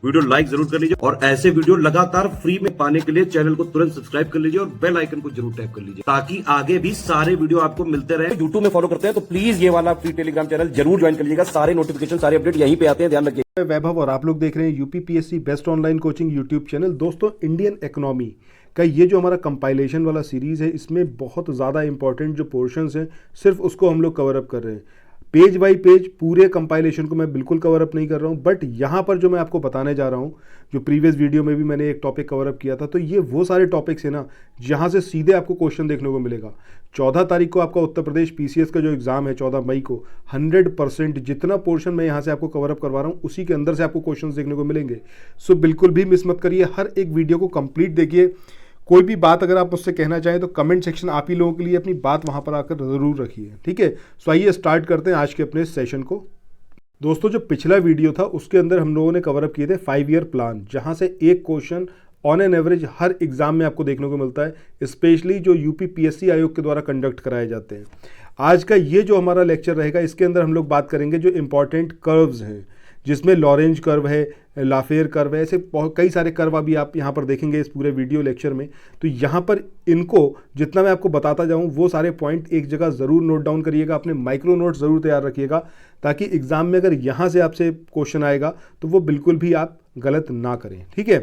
Video like जरूर कर लीजिए और ऐसे वीडियो लगातार फ्री में पाने के लिए चैनल को तुरंत सब्सक्राइब कर लीजिए और बेल आइकन को जरूर टैप कर लीजिए ताकि आगे भी सारे वीडियो आपको मिलते रहे। यूट्यूब में फॉलो करते हैं तो प्लीज ये वाला फ्री टेलीग्राम चैनल जरूर ज्वाइन कर लीजिएगा। सारे नोटिफिकेशन सारे अपडेट यहीं पे आते हैं, ध्यान रखिए। मैं वैभव और आप लोग देख रहे हैं UPPSC best online coaching YouTube channel. दोस्तों, इंडियन इकोनॉमी का ये जो हमारा कंपाइलेशन वाला सीरीज़ है, इसमें बहुत ज़्यादा इंपॉर्टेंट जो पोर्शंस हैं सिर्फ उसको हम लोग कवर अप कर रहे हैं। पेज बाय पेज पूरे कंपाइलेशन को मैं बिल्कुल कवर अप नहीं कर रहा हूँ, बट यहाँ पर जो मैं आपको बताने जा रहा हूँ, जो प्रीवियस वीडियो में भी मैंने एक टॉपिक कवर अप किया था, तो ये वो सारे टॉपिक्स हैं ना जहाँ से सीधे आपको क्वेश्चन देखने को मिलेगा। 14 तारीख को आपका उत्तर प्रदेश पीसीएस का जो एग्जाम है 14 मई को, 100% जितना पोर्शन मैं यहाँ से आपको कवर अप करवा रहा हूँ उसी के अंदर से आपको क्वेश्चन देखने को मिलेंगे। सो बिल्कुल भी मिस मत करिए, हर एक वीडियो को कंप्लीट देखिए। कोई भी बात अगर आप मुझसे कहना चाहें तो कमेंट सेक्शन आप ही लोगों के लिए अपनी बात वहां पर आकर ज़रूर रखिए, ठीक है। सो आइए स्टार्ट करते हैं आज के अपने सेशन को। दोस्तों, जो पिछला वीडियो था उसके अंदर हम लोगों ने कवर अप किए थे 5 ईयर प्लान, जहां से एक question on an average her exam में आपको देखने को मिलता है, स्पेशली जो यूपीपीएससी आयोग के द्वारा कंडक्ट कराए जाते हैं। आज का ये जो हमारा लेक्चर रहेगा, इसके अंदर हम लोग बात करेंगे जो इंपॉर्टेंट कर्व्स हैं, जिसमें लॉरेंज कर्व है, लाफेयर कर्व है, ऐसे कई सारे कर्व अभी आप यहाँ पर देखेंगे इस पूरे वीडियो लेक्चर में। तो यहाँ पर इनको जितना मैं आपको बताता जाऊँ वो सारे पॉइंट एक जगह ज़रूर नोट डाउन करिएगा, अपने माइक्रो नोट ज़रूर तैयार रखिएगा, ताकि एग्जाम में अगर यहाँ से आपसे क्वेश्चन आएगा तो वो बिल्कुल भी आप गलत ना करें, ठीक है।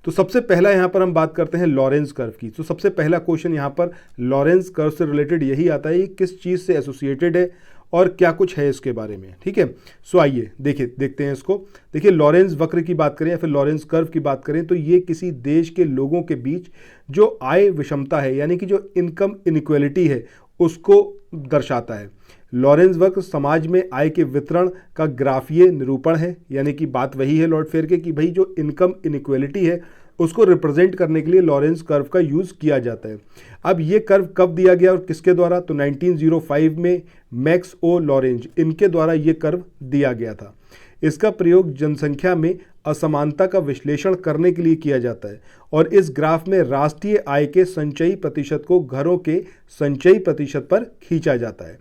तो सबसे पहला यहाँ पर हम बात करते हैं लॉरेंज कर्व की। तो सबसे पहला क्वेश्चन यहाँ पर लॉरेंज कर्व से रिलेटेड यही आता है, किस चीज़ से एसोसिएटेड है और क्या कुछ है इसके बारे में, ठीक है। सो आइए देखते हैं इसको। देखिए, लॉरेंज वक्र की बात करें या फिर लॉरेंज कर्व की बात करें तो ये किसी देश के लोगों के बीच जो आय विषमता है, यानी कि जो इनकम इनइक्वालिटी है, उसको दर्शाता है। लॉरेंज वक्र समाज में आय के वितरण का ग्राफीय निरूपण है, यानी कि बात वही है लॉर्ड फेयर के कि भाई जो इनकम इनइक्वालिटी है उसको रिप्रेजेंट करने के लिए लॉरेंज कर्व का यूज़ किया जाता है। अब ये कर्व कब दिया गया और किसके द्वारा? तो 1905 में मैक्स ओ लॉरेंज, इनके द्वारा ये कर्व दिया गया था। इसका प्रयोग जनसंख्या में असमानता का विश्लेषण करने के लिए किया जाता है और इस ग्राफ में राष्ट्रीय आय के संचयी प्रतिशत को घरों के संचयी प्रतिशत पर खींचा जाता है।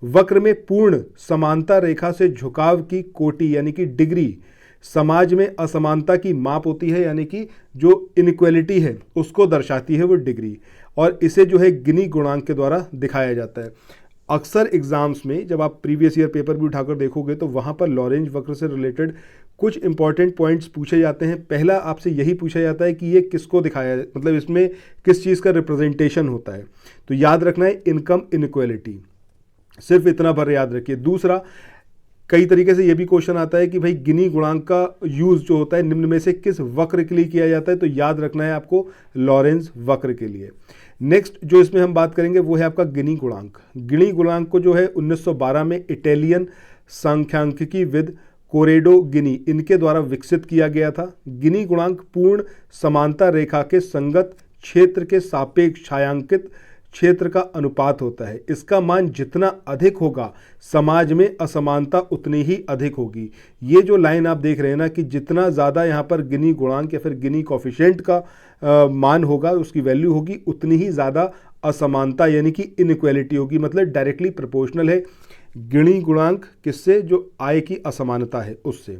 वक्र में पूर्ण समानता रेखा से झुकाव की कोटि यानी कि डिग्री समाज में असमानता की माप होती है, यानी कि जो इनइक्वालिटी है उसको दर्शाती है वो डिग्री, और इसे जो है गिनी गुणांक के द्वारा दिखाया जाता है। अक्सर एग्जाम्स में जब आप प्रीवियस ईयर पेपर भी उठाकर देखोगे तो वहाँ पर लॉरेंज वक्र से रिलेटेड कुछ इंपॉर्टेंट पॉइंट्स पूछे जाते हैं। पहला आपसे यही पूछा जाता है कि ये किसको दिखाया, मतलब इसमें किस चीज़ का रिप्रेजेंटेशन होता है। तो याद रखना है इनकम इनइक्वालिटी, सिर्फ इतना भर याद रखिए। दूसरा, कई तरीके से ये भी क्वेश्चन आता है कि भाई गिनी गुणांक का यूज़ जो होता है निम्न में से किस वक्र के लिए किया जाता है, तो याद रखना है आपको लॉरेंज वक्र के लिए। नेक्स्ट जो इसमें हम बात करेंगे वो है आपका गिनी गुणांक। गिनी गुणांक को जो है 1912 में इटालियन सांख्यिकीविद कोरेडो गिनी, इनके द्वारा विकसित किया गया था। गिनी गुणांक पूर्ण समानता रेखा के संगत क्षेत्र के सापेक्ष छायांकित क्षेत्र का अनुपात होता है। इसका मान जितना अधिक होगा समाज में असमानता उतनी ही अधिक होगी। ये जो लाइन आप देख रहे हैं ना कि जितना ज़्यादा यहाँ पर गिनी गुणांक या फिर गिनी कोफिशिएंट का मान होगा, उसकी वैल्यू होगी, उतनी ही ज़्यादा असमानता यानी कि इनइक्वालिटी होगी, मतलब डायरेक्टली प्रोपोर्शनल है गिनी गुणांक किससे? जो आय की असमानता है उससे।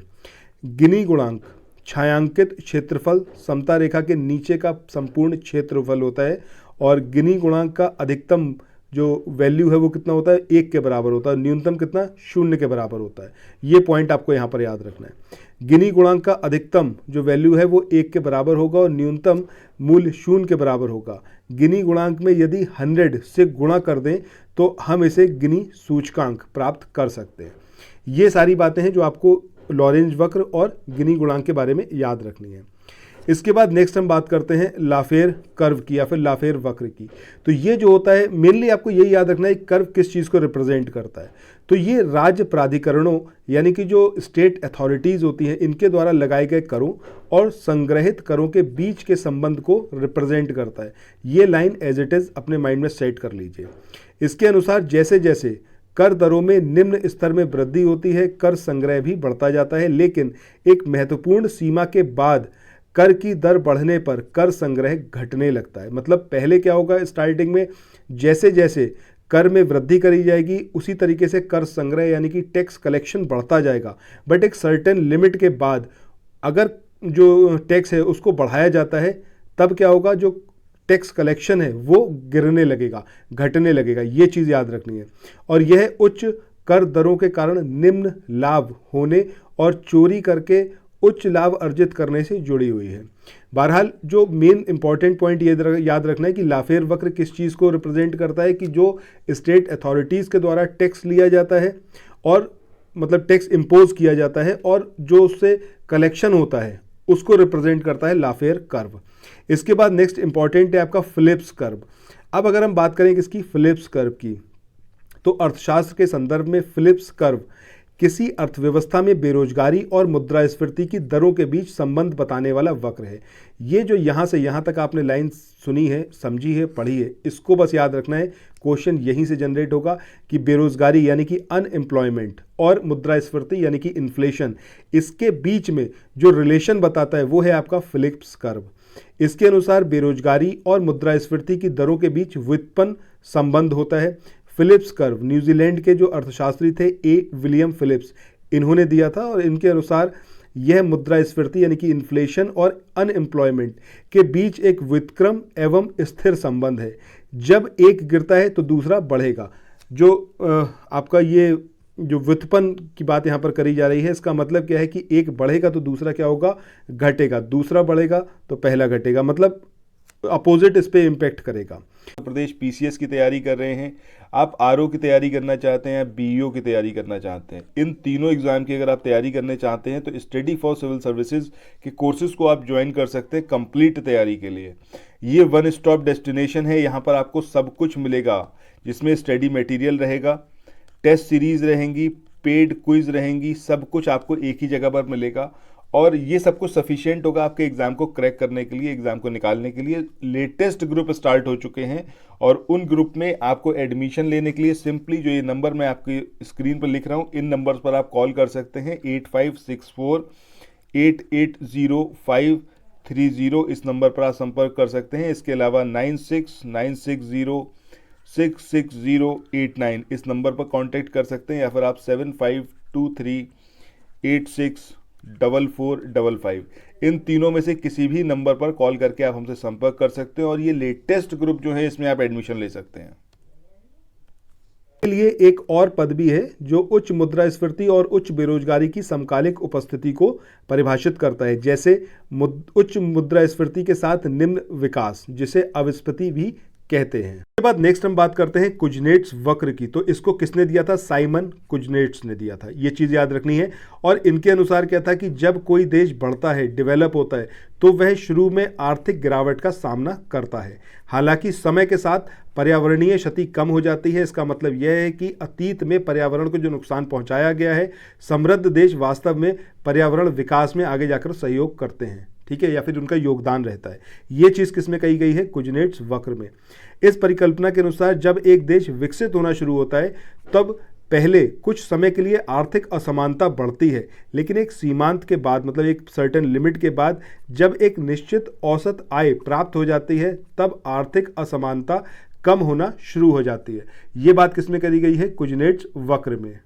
गिनी गुणांक छायांकित क्षेत्रफल समता रेखा के नीचे का संपूर्ण क्षेत्रफल होता है और गिनी गुणांक का अधिकतम जो वैल्यू है वो कितना होता है? 1 के बराबर होता है। न्यूनतम कितना? 0 के बराबर होता है। ये पॉइंट आपको यहाँ पर याद रखना है। गिनी गुणांक का अधिकतम जो वैल्यू है वो 1 के बराबर होगा और न्यूनतम मूल्य 0 के बराबर होगा। गिनी गुणांक में यदि 100 से गुणा कर दें तो हम इसे गिनी सूचकांक प्राप्त कर सकते हैं। ये सारी बातें हैं जो आपको लॉरेंज वक्र और गिनी गुणांक के बारे में याद रखनी है। इसके बाद नेक्स्ट हम बात करते हैं लाफेयर कर्व की या फिर लाफेयर वक्र की। तो ये जो होता है मेनली आपको यही याद रखना है कर्व किस चीज़ को रिप्रेजेंट करता है। तो ये राज्य प्राधिकरणों यानी कि जो स्टेट अथॉरिटीज़ होती हैं इनके द्वारा लगाए गए करों और संग्रहित करों के बीच के संबंध को रिप्रेजेंट करता है। ये लाइन एज इट इज़ अपने माइंड में सेट कर लीजिए। इसके अनुसार जैसे जैसे कर दरों में निम्न स्तर में वृद्धि होती है कर संग्रह भी बढ़ता जाता है, लेकिन एक महत्वपूर्ण सीमा के बाद कर की दर बढ़ने पर कर संग्रह घटने लगता है। मतलब पहले क्या होगा, स्टार्टिंग में जैसे जैसे कर में वृद्धि करी जाएगी उसी तरीके से कर संग्रह यानी कि टैक्स कलेक्शन बढ़ता जाएगा, बट एक सर्टेन लिमिट के बाद अगर जो टैक्स है उसको बढ़ाया जाता है, तब क्या होगा, जो टैक्स कलेक्शन है वो गिरने लगेगा, घटने लगेगा। ये चीज़ याद रखनी है। और यह उच्च कर दरों के कारण निम्न लाभ होने और चोरी करके उच्च लाभ अर्जित करने से जुड़ी हुई है। बहरहाल जो मेन इंपॉर्टेंट पॉइंट ये याद रखना है कि लाफेर वक्र किस चीज़ को रिप्रेजेंट करता है, कि जो स्टेट अथॉरिटीज़ के द्वारा टैक्स लिया जाता है और मतलब टैक्स इम्पोज किया जाता है और जो उससे कलेक्शन होता है उसको रिप्रेजेंट करता है लाफेर कर्व। इसके बाद नेक्स्ट इंपॉर्टेंट है आपका फिलिप्स कर्व। अब अगर हम बात करें किसकी, फिलिप्स कर्व की, तो अर्थशास्त्र के संदर्भ में फिलिप्स कर्व किसी अर्थव्यवस्था में बेरोजगारी और मुद्रास्फीति की दरों के बीच संबंध बताने वाला वक्र है। ये जो यहाँ से यहाँ तक आपने लाइन सुनी है, समझी है, पढ़ी है, इसको बस याद रखना है। क्वेश्चन यहीं से जनरेट होगा कि बेरोजगारी यानी कि अनएम्प्लॉयमेंट और मुद्रास्फीति यानी कि इन्फ्लेशन, इसके बीच में जो रिलेशन बताता है वो है आपका फिलिप्स कर्व। इसके अनुसार बेरोजगारी और मुद्रास्फीति की दरों के बीच व्युत्पन्न संबंध होता है। फिलिप्स कर्व न्यूजीलैंड के जो अर्थशास्त्री थे विलियम फिलिप्स, इन्होंने दिया था और इनके अनुसार यह मुद्रास्फीति यानी कि इन्फ्लेशन और अनएम्प्लॉयमेंट के बीच एक व्युत्क्रम एवं स्थिर संबंध है। जब एक गिरता है तो दूसरा बढ़ेगा। जो आपका ये जो व्युत्पन्न की बात यहाँ पर करी जा रही है, इसका मतलब क्या है कि एक बढ़ेगा तो दूसरा क्या होगा, घटेगा, दूसरा बढ़ेगा तो पहला घटेगा, मतलब अपोजिट इस पे इम्पैक्ट करेगा। उत्तर प्रदेश पीसीएस की तैयारी कर रहे हैं, आप आरओ की तैयारी करना चाहते हैं, बीईओ की तैयारी करना चाहते हैं, इन तीनों एग्जाम की अगर आप तैयारी करने चाहते हैं तो स्टडी फॉर सिविल सर्विसेज के कोर्सेज को आप ज्वाइन कर सकते हैं कंप्लीट तैयारी के लिए। ये वन स्टॉप डेस्टिनेशन है, यहाँ पर आपको सब कुछ मिलेगा, जिसमें स्टडी मटेरियल रहेगा, टेस्ट सीरीज रहेंगी, पेड क्विज रहेंगी, सब कुछ आपको एक ही जगह पर मिलेगा। और ये सब कुछ सफिशिएंट होगा आपके एग्जाम को क्रैक करने के लिए, एग्जाम को निकालने के लिए। लेटेस्ट ग्रुप स्टार्ट हो चुके हैं और उन ग्रुप में आपको एडमिशन लेने के लिए सिंपली जो ये नंबर मैं आपकी स्क्रीन पर लिख रहा हूँ, इन नंबर्स पर आप कॉल कर सकते हैं। 8564880530 इस नंबर पर आप संपर्क कर सकते हैं। इसके अलावा 9696066089 इस नंबर पर कांटेक्ट कर सकते हैं, या फिर आप 7523864455 इन तीनों में से किसी भी नंबर पर कॉल करके आप हमसे संपर्क कर सकते हैं और ये लेटेस्ट ग्रुप जो है इसमें आप एडमिशन ले सकते हैं। के लिए एक और पद भी है जो उच्च मुद्रास्फीति और उच्च बेरोजगारी की समकालिक उपस्थिति को परिभाषित करता है, जैसे उच्च मुद्रास्फीति के साथ निम्न विकास, जिसे अविस्फीति भी कहते हैं। उसके बाद नेक्स्ट हम बात करते हैं कुजनेट्स वक्र की। तो इसको किसने दिया था, साइमन कुजनेट्स ने दिया था। ये चीज याद रखनी है। और इनके अनुसार क्या था कि जब कोई देश बढ़ता है, डेवलप होता है, तो वह शुरू में आर्थिक गिरावट का सामना करता है। हालांकि समय के साथ पर्यावरणीय क्षति कम हो जाती है। इसका मतलब यह है कि अतीत में पर्यावरण को जो नुकसान पहुंचाया गया है, समृद्ध देश वास्तव में पर्यावरण विकास में आगे जाकर सहयोग करते हैं, ठीक है, या फिर उनका योगदान रहता है। ये चीज़ किसमें कही गई है, कुजनेट्स वक्र में। इस परिकल्पना के अनुसार जब एक देश विकसित होना शुरू होता है तब पहले कुछ समय के लिए आर्थिक असमानता बढ़ती है, लेकिन एक सीमांत के बाद, मतलब एक सर्टेन लिमिट के बाद, जब एक निश्चित औसत आय प्राप्त हो जाती है तब आर्थिक असमानता कम होना शुरू हो जाती है। ये बात किसमें करी गई है, कुजनेट्स वक्र में।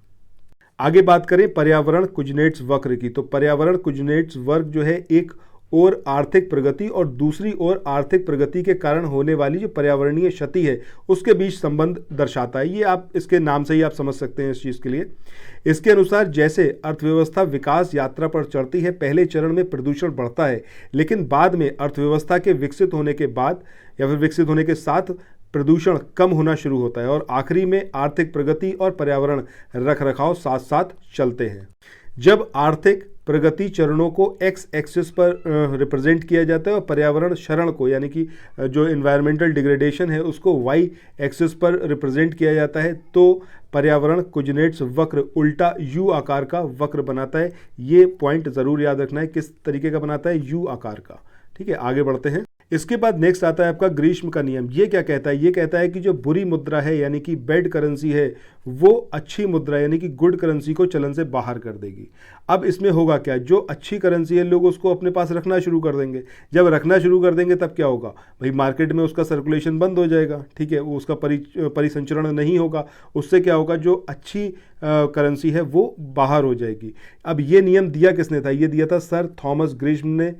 आगे बात करें पर्यावरण कुजनेट्स वक्र की। तो पर्यावरण कुजनेट्स वक्र जो है एक और आर्थिक प्रगति और दूसरी ओर आर्थिक प्रगति के कारण होने वाली जो पर्यावरणीय क्षति है उसके बीच संबंध दर्शाता है। ये आप इसके नाम से ही आप समझ सकते हैं इस चीज़ के लिए। इसके अनुसार जैसे अर्थव्यवस्था विकास यात्रा पर चढ़ती है, पहले चरण में प्रदूषण बढ़ता है, लेकिन बाद में अर्थव्यवस्था के विकसित होने के बाद या फिर विकसित होने के साथ प्रदूषण कम होना शुरू होता है और आखिरी में आर्थिक प्रगति और पर्यावरण रखरखाव साथ साथ चलते हैं। जब आर्थिक प्रगति चरणों को एक्स एक्सिस पर रिप्रेजेंट किया जाता है और पर्यावरण क्षरण को, यानी कि जो एनवायरमेंटल डिग्रेडेशन है, उसको वाई एक्सिस पर रिप्रेजेंट किया जाता है, तो पर्यावरण कुजनेट्स वक्र उल्टा यू आकार का वक्र बनाता है। ये पॉइंट ज़रूर याद रखना है, किस तरीके का बनाता है, यू आकार का। ठीक है, आगे बढ़ते हैं। इसके बाद नेक्स्ट आता है आपका ग्रीष्म का नियम। ये क्या कहता है? ये कहता है कि जो बुरी मुद्रा है यानी कि बैड करेंसी है, वो अच्छी मुद्रा यानी कि गुड करेंसी को चलन से बाहर कर देगी। अब इसमें होगा क्या? जो अच्छी करेंसी है लोग उसको अपने पास रखना शुरू कर देंगे। जब रखना शुरू कर देंगे तब क्या होगा भाई? मार्केट में उसका सर्कुलेशन बंद हो जाएगा, ठीक है, वो उसका परिसंचरण नहीं होगा। उससे क्या होगा? जो अच्छी करेंसी है वो बाहर हो जाएगी। अब ये नियम दिया किसने था? ये दिया था सर थॉमस ग्रीष्म ने,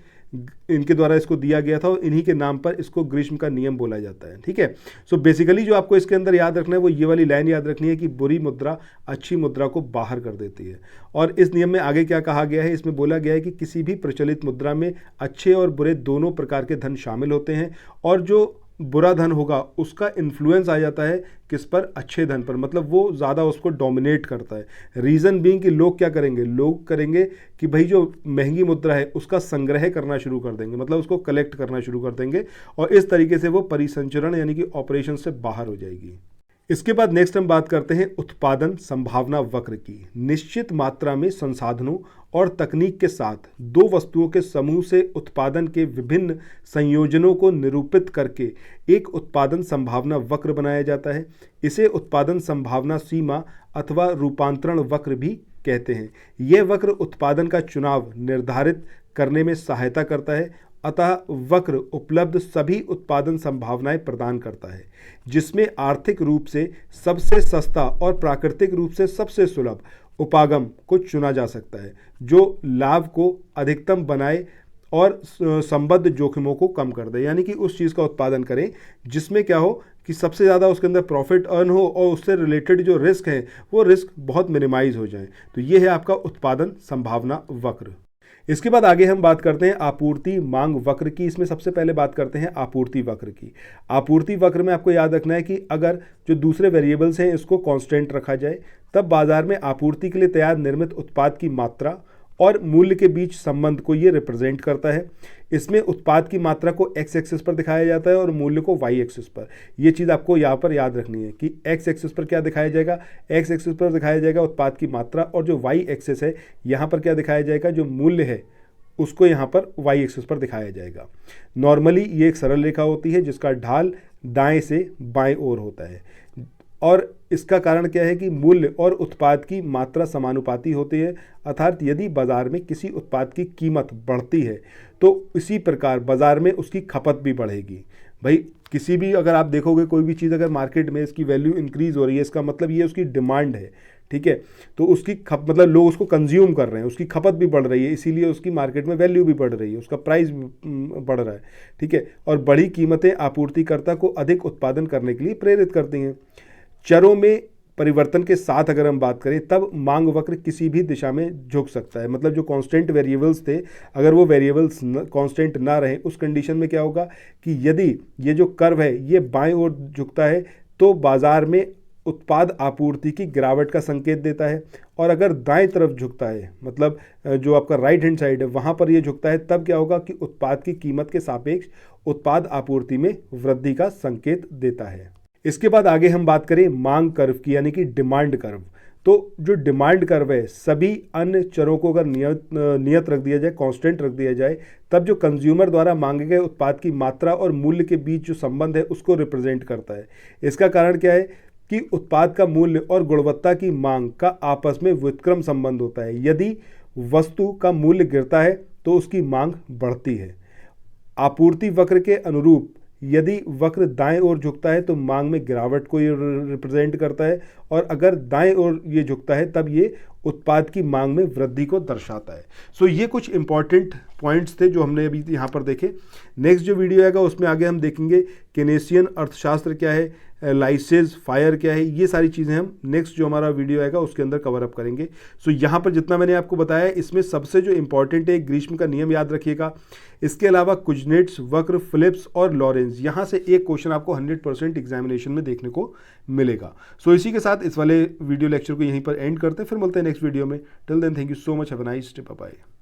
इनके द्वारा इसको दिया गया था और इन्हीं के नाम पर इसको ग्रीष्म का नियम बोला जाता है, ठीक है। सो बेसिकली जो आपको इसके अंदर याद रखना है वो ये वाली लाइन याद रखनी है कि बुरी मुद्रा अच्छी मुद्रा को बाहर कर देती है। और इस नियम में आगे क्या कहा गया है? इसमें बोला गया है कि किसी भी प्रचलित मुद्रा में अच्छे और बुरे दोनों प्रकार के धन शामिल होते हैं, और जो बुरा धन होगा उसका इन्फ्लुएंस आ जाता है किस पर? अच्छे धन पर, मतलब वो ज़्यादा उसको डोमिनेट करता है। रीज़न बीइंग कि लोग क्या करेंगे? लोग करेंगे कि भाई जो महंगी मुद्रा है उसका संग्रह करना शुरू कर देंगे, मतलब उसको कलेक्ट करना शुरू कर देंगे, और इस तरीके से वो परिसंचरण यानी कि ऑपरेशन से बाहर हो जाएगी। इसके बाद नेक्स्ट हम बात करते हैं उत्पादन संभावना वक्र की। निश्चित मात्रा में संसाधनों और तकनीक के साथ दो वस्तुओं के समूह से उत्पादन के विभिन्न संयोजनों को निरूपित करके एक उत्पादन संभावना वक्र बनाया जाता है। इसे उत्पादन संभावना सीमा अथवा रूपांतरण वक्र भी कहते हैं। यह वक्र उत्पादन का चुनाव निर्धारित करने में सहायता करता है, अतः वक्र उपलब्ध सभी उत्पादन संभावनाएं प्रदान करता है, जिसमें आर्थिक रूप से सबसे सस्ता और प्राकृतिक रूप से सबसे सुलभ उपागम को चुना जा सकता है, जो लाभ को अधिकतम बनाए और संबद्ध जोखिमों को कम कर दे। यानी कि उस चीज़ का उत्पादन करें जिसमें क्या हो कि सबसे ज़्यादा उसके अंदर प्रॉफिट अर्न हो और उससे रिलेटेड जो रिस्क है वो रिस्क बहुत मिनिमाइज हो जाए। तो ये है आपका उत्पादन संभावना वक्र। इसके बाद आगे हम बात करते हैं आपूर्ति मांग वक्र की। इसमें सबसे पहले बात करते हैं आपूर्ति वक्र की। आपूर्ति वक्र में आपको याद रखना है कि अगर जो दूसरे वेरिएबल्स हैं इसको कांस्टेंट रखा जाए तब बाजार में आपूर्ति के लिए तैयार निर्मित उत्पाद की मात्रा और मूल्य के बीच संबंध को ये रिप्रेजेंट करता है। इसमें उत्पाद की मात्रा को एक्स एक्सिस पर दिखाया जाता है और मूल्य को वाई एक्सिस पर। ये चीज़ आपको यहाँ पर याद रखनी है कि एक्स एक्सिस पर क्या दिखाया जाएगा? एक्स एक्सिस पर दिखाया जाएगा उत्पाद की मात्रा, और जो वाई एक्सिस है यहाँ पर क्या दिखाया जाएगा? जो मूल्य है उसको यहाँ पर वाई एक्सिस पर दिखाया जाएगा। नॉर्मली ये एक सरल रेखा होती है जिसका ढाल दाएं से बाएं ओर होता है, और इसका कारण क्या है कि मूल्य और उत्पाद की मात्रा समानुपाती होती है। अर्थात यदि बाजार में किसी उत्पाद की कीमत बढ़ती है तो इसी प्रकार बाजार में उसकी खपत भी बढ़ेगी। भाई किसी भी अगर आप देखोगे कोई भी चीज़ अगर मार्केट में इसकी वैल्यू इंक्रीज हो रही है, इसका मतलब ये उसकी डिमांड है, ठीक है, तो उसकी मतलब लोग उसको कंज्यूम कर रहे हैं, उसकी खपत भी बढ़ रही है, इसीलिए उसकी मार्केट में वैल्यू भी बढ़ रही है, उसका प्राइस बढ़ रहा है, ठीक है। और बड़ी कीमतें आपूर्तिकर्ता को अधिक उत्पादन करने के लिए प्रेरित करती हैं। चरों में परिवर्तन के साथ अगर हम बात करें तब मांग वक्र किसी भी दिशा में झुक सकता है। मतलब जो कांस्टेंट वेरिएबल्स थे अगर वो वेरिएबल्स कांस्टेंट ना रहे उस कंडीशन में क्या होगा कि यदि ये जो कर्व है ये बाएं ओर झुकता है तो बाजार में उत्पाद आपूर्ति की गिरावट का संकेत देता है, और अगर दाएं तरफ झुकता है मतलब जो आपका राइट हैंड साइड है वहाँ पर ये झुकता है तब क्या होगा कि उत्पाद की कीमत के सापेक्ष उत्पाद आपूर्ति में वृद्धि का संकेत देता है। इसके बाद आगे हम बात करें मांग कर्व की यानी कि डिमांड कर्व। तो जो डिमांड कर्व है सभी अन्य चरों को अगर नियत रख दिया जाए, कांस्टेंट रख दिया जाए, तब जो कंज्यूमर द्वारा मांगे गए उत्पाद की मात्रा और मूल्य के बीच जो संबंध है उसको रिप्रेजेंट करता है। इसका कारण क्या है कि उत्पाद का मूल्य और गुणवत्ता की मांग का आपस में व्युत्क्रम संबंध होता है। यदि वस्तु का मूल्य गिरता है तो उसकी मांग बढ़ती है। आपूर्ति वक्र के अनुरूप यदि वक्र दाएं ओर झुकता है तो मांग में गिरावट को ये रिप्रेजेंट करता है, और अगर दाएं ओर ये झुकता है तब ये उत्पाद की मांग में वृद्धि को दर्शाता है। सो ये कुछ इंपॉर्टेंट पॉइंट्स थे जो हमने अभी यहाँ पर देखे। नेक्स्ट जो वीडियो आएगा उसमें आगे हम देखेंगे केनेसियन अर्थशास्त्र क्या है, लाइसेज फायर क्या है, ये सारी चीज़ें हम नेक्स्ट जो हमारा वीडियो आएगा उसके अंदर कवर अप करेंगे। सो यहाँ पर जितना मैंने आपको बताया इसमें सबसे जो इंपॉर्टेंट है ग्रीष्म का नियम याद रखिएगा। इसके अलावा कुजनेट्स वक्र, फिलिप्स और लॉरेंस, यहाँ से एक क्वेश्चन आपको 100% एग्जामिनेशन में देखने को मिलेगा। सो इसी के साथ इस वाले वीडियो लेक्चर को यहीं पर एंड करते हैं, फिर मिलते हैं नेक्स्ट वीडियो में। Till then thank you so much, have a nice day, bye bye.